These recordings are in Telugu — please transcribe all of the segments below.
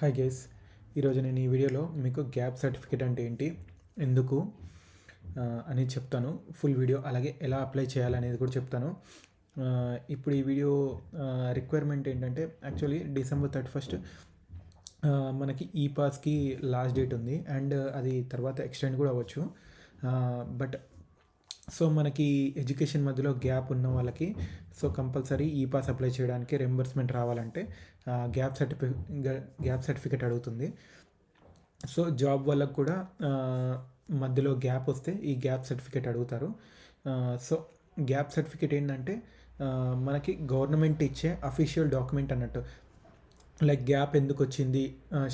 హాయ్ గైస్, ఈరోజు నేను ఈ వీడియోలో మీకు గ్యాప్ సర్టిఫికేట్ అంటే ఏంటి, ఎందుకు అనేది చెప్తాను. ఫుల్ వీడియో అలాగే ఎలా అప్లై చేయాలనేది కూడా చెప్తాను. ఇప్పుడు ఈ వీడియో రిక్వైర్మెంట్ ఏంటంటే యాక్చువల్లీ December 31 మనకి ఈ పాస్కి లాస్ట్ డేట్ ఉంది అండ్ అది తర్వాత ఎక్స్టెండ్ కూడా అవ్వచ్చు. బట్ సో మనకి ఎడ్యుకేషన్ మధ్యలో గ్యాప్ ఉన్న వాళ్ళకి సో కంపల్సరీ ఈ పాస్ అప్లై చేయడానికి రింబర్స్మెంట్ రావాలంటే గ్యాప్ సర్టిఫికేట్ అడుగుతుంది. సో జాబ్ వాళ్ళకు కూడా మధ్యలో గ్యాప్ వస్తే ఈ గ్యాప్ సర్టిఫికేట్ అడుగుతారు. సో గ్యాప్ సర్టిఫికేట్ ఏంటంటే మనకి గవర్నమెంట్ ఇచ్చే అఫీషియల్ డాక్యుమెంట్ అన్నట్టు. లైక్ గ్యాప్ ఎందుకు వచ్చింది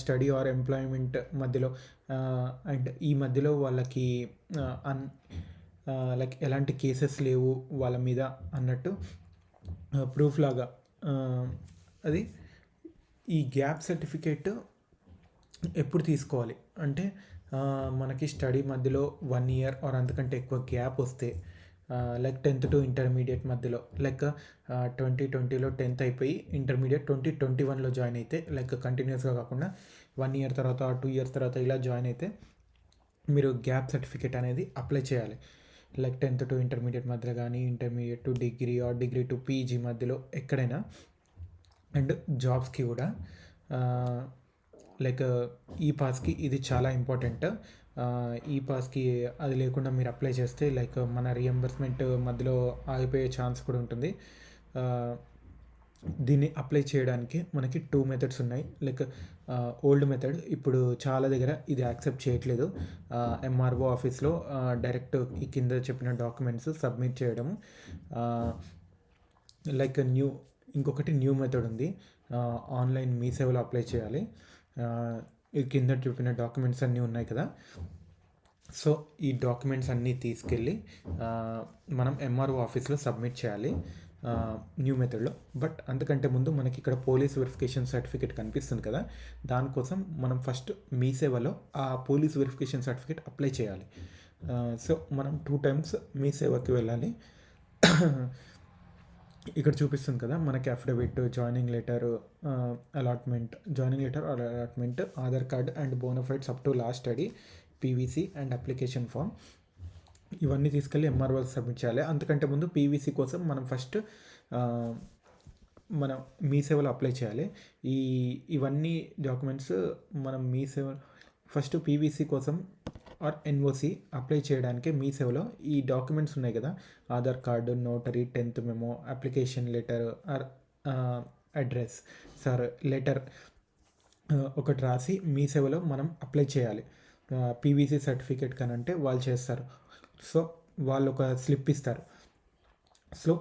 స్టడీ ఆర్ ఎంప్లాయ్మెంట్ మధ్యలో, అండ్ ఈ మధ్యలో వాళ్ళకి లైక్ ఎలాంటి కేసెస్ లేవు వాళ్ళ మీద అన్నట్టు ప్రూఫ్ లాగా అది. ఈ గ్యాప్ సర్టిఫికేట్ ఎప్పుడు తీసుకోవాలి అంటే మనకి స్టడీ మధ్యలో 1 year ఆర్ అంతకంటే ఎక్కువ గ్యాప్ వస్తే, లైక్ 10th to ఇంటర్మీడియట్ మధ్యలో, లైక్ 2020లో 10th అయిపోయి ఇంటర్మీడియట్ 2021లో జాయిన్ అయితే, లైక్ కంటిన్యూస్గా కాకుండా 1 year తర్వాత 2 years తర్వాత ఇలా జాయిన్ అయితే మీరు గ్యాప్ సర్టిఫికేట్ అనేది అప్లై చేయాలి. లైక్ 10th to ఇంటర్మీడియట్ మధ్యలో కానీ, intermediate to degree or degree to PG మధ్యలో ఎక్కడైనా. అండ్ జాబ్స్కి కూడా లైక్ ఈ పాస్కి ఇది చాలా ఇంపార్టెంట్. ఈ పాస్కి అది లేకుండా మీరు అప్లై చేస్తే లైక్ మన రియంబర్స్మెంట్ మధ్యలో ఆగిపోయే ఛాన్స్ కూడా ఉంటుంది. దీన్ని అప్లై చేయడానికి మనకి 2 methods ఉన్నాయి. లైక్ ఓల్డ్ మెథడ్, ఇప్పుడు చాలా దగ్గర ఇది యాక్సెప్ట్ చేయట్లేదు. ఎంఆర్ఓ ఆఫీస్లో డైరెక్ట్ ఈ కింద చెప్పిన డాక్యుమెంట్స్ సబ్మిట్ చేయడము. లైక్ ఇంకొకటి న్యూ మెథడ్ ఉంది, ఆన్లైన్ మీ సేవలో అప్లై చేయాలి. ఈ కింద చెప్పిన డాక్యుమెంట్స్ అన్నీ ఉన్నాయి కదా. సో ఈ డాక్యుమెంట్స్ అన్నీ తీసుకెళ్ళి మనం ఎంఆర్ఓ ఆఫీస్లో సబ్మిట్ చేయాలి న్యూ మెథడ్లో. బట్ అంతకంటే ముందు మనకి ఇక్కడ పోలీస్ వెరిఫికేషన్ సర్టిఫికేట్ కనిపిస్తుంది కదా, దానికోసం మనం ఫస్ట్ మీ సేవలో ఆ పోలీస్ వెరిఫికేషన్ సర్టిఫికేట్ అప్లై చేయాలి. సో మనం 2 times మీ సేవకి వెళ్ళాలి. ఇక్కడ చూపిస్తుంది కదా మనకి affidavit, joining letter, joining letter or allotment, Aadhaar card and bonafides up to last study, PVC and application form. ఇవన్నీ తీసుకెళ్ళి ఎంఆర్ఓకి సబ్మిట్ చేయాలి. అంతకంటే ముందు పీవీసీ కోసం మనం ఫస్ట్ మనం మీ సేవలో అప్లై చేయాలి. ఇవన్నీ డాక్యుమెంట్స్ మనం మీ సేవ ఫస్ట్ పీవీసీ కోసం ఆర్ ఎన్ఓసి అప్లై చేయడానికి మీ సేవలో ఈ డాక్యుమెంట్స్ ఉన్నాయి కదా, Aadhaar card, notary, 10th memo, application letter or address letter ఒకటి రాసి మీ సేవలో మనం అప్లై చేయాలి. పీవీసీ సర్టిఫికేట్ కనంటే వాళ్ళు చేస్తారు. సో వాళ్ళు ఒక స్లిప్ ఇస్తారు. సో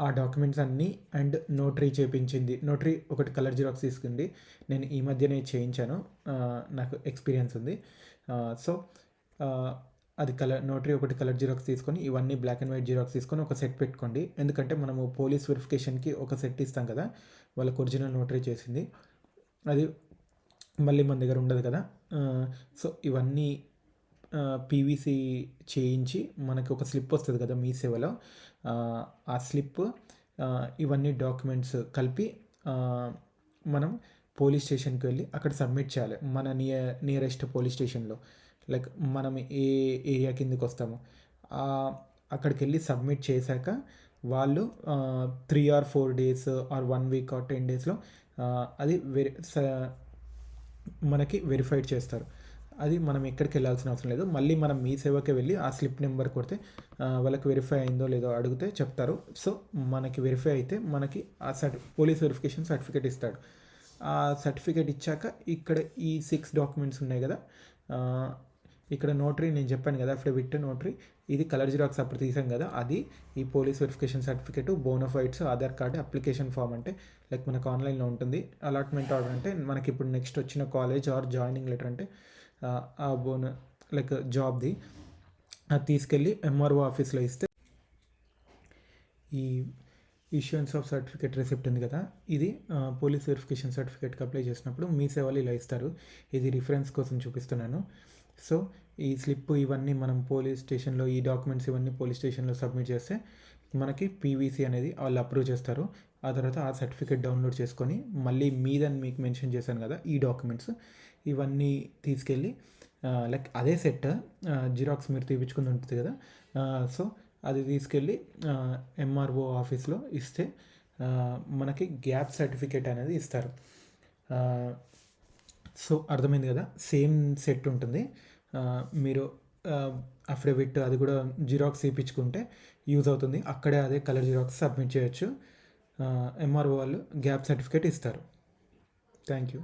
ఆ డాక్యుమెంట్స్ అన్నీ అండ్ నోటరీ చేయించింది, నోటరీ ఒకటి కలర్ జిరాక్స్ తీసుకుంది. నేను ఈ మధ్యనే చేయించాను, నాకు ఎక్స్పీరియన్స్ ఉంది. సో అది నోటరీ ఒకటి కలర్ జిరాక్స్ తీసుకొని ఇవన్నీ బ్లాక్ అండ్ వైట్ జిరాక్స్ తీసుకొని ఒక సెట్ పెట్టుకోండి. ఎందుకంటే మనము పోలీస్ వెరిఫికేషన్కి ఒక సెట్ ఇస్తాం కదా, వాళ్ళకి ఒరిజినల్ నోటరీ చేసింది, అది మళ్ళీ మన దగ్గర ఉండదు కదా. సో ఇవన్నీ పీవీసీ చేయించి మనకి ఒక స్లిప్ వస్తుంది కదా మీ సేవలో, ఆ స్లిప్ ఇవన్నీ డాక్యుమెంట్స్ కలిపి మనం పోలీస్ స్టేషన్కి వెళ్ళి అక్కడ సబ్మిట్ చేయాలి. మన నియరెస్ట్ పోలీస్ స్టేషన్లో, లైక్ మనం ఏ ఏరియా కిందకి వస్తామో అక్కడికి వెళ్ళి సబ్మిట్ చేశాక వాళ్ళు 3 or 4 days or 1 week or 10 daysలో అది మనకి వెరిఫైడ్ చేస్తారు. అది మనం ఎక్కడికి వెళ్ళాల్సిన అవసరం లేదు. మళ్ళీ మనం మీ సేవకే వెళ్ళి ఆ స్లిప్ నెంబర్ కొడితే వాళ్ళకి వెరిఫై అయిందో లేదో అడిగితే చెప్తారు. సో మనకి వెరిఫై అయితే మనకి ఆ పోలీస్ వెరిఫికేషన్ సర్టిఫికేట్ ఇస్తాడు. ఆ సర్టిఫికేట్ ఇచ్చాక ఇక్కడ ఈ 6 డాక్యుమెంట్స్ ఉన్నాయి కదా, ఇక్కడ నోటరీ నేను చెప్పాను కదా, అఫిడవిట్, నోటరీ, ఇది కలర్ జిరాక్స్ అప్పుడు తీసాం కదా, అది ఈ police verification certificate, bonafides, Aadhaar card, application form అంటే లైక్ మనకు ఆన్లైన్లో ఉంటుంది, అలాట్మెంట్ ఆర్డర్ అంటే మనకి ఇప్పుడు నెక్స్ట్ వచ్చిన కాలేజ్ ఆర్ జాయినింగ్ లెటర్ అంటే ఆ లైక్ జాబ్ది, అది తీసుకెళ్ళి ఎంఆర్ఓ ఆఫీస్లో ఇస్తే ఈ ఇష్యూయన్స్ ఆఫ్ సర్టిఫికేట్ రిసిప్ట్ ఉంది కదా, ఇది పోలీస్ వెరిఫికేషన్ సర్టిఫికేట్కి అప్లై చేసినప్పుడు మీ సేవలు ఇలా ఇస్తారు. ఇది రిఫరెన్స్ కోసం చూపిస్తున్నాను. సో ఈ స్లిప్ ఇవన్నీ మనం పోలీస్ స్టేషన్లో, ఈ డాక్యుమెంట్స్ ఇవన్నీ పోలీస్ స్టేషన్లో సబ్మిట్ చేస్తే మనకి పీవీసీ అనేది వాళ్ళు అప్రూవ్ చేస్తారు. ఆ తర్వాత ఆ సర్టిఫికేట్ డౌన్లోడ్ చేసుకొని మళ్ళీ మీదని మీకు మెన్షన్ చేశాను కదా ఈ డాక్యుమెంట్స్ ఇవన్నీ తీసుకెళ్ళి లైక్ అదే సెట్ జిరాక్స్ మీరు తీపించుకుని ఉంటుంది కదా సో అది తీసుకెళ్ళి ఎంఆర్ఓ ఆఫీస్లో ఇస్తే మనకి గ్యాప్ సర్టిఫికేట్ అనేది ఇస్తారు. సో అర్థమైంది కదా, సేమ్ సెట్ ఉంటుంది. మీరు అఫిడవిట్ అది కూడా జిరాక్స్ తీపించుకుంటే యూజ్ అవుతుంది. అక్కడే అదే కలర్ జిరాక్స్ సబ్మిట్ చేయొచ్చు. ఎంఆర్ఓ వాళ్ళు గ్యాప్ సర్టిఫికేట్ ఇస్తారు. Thank you.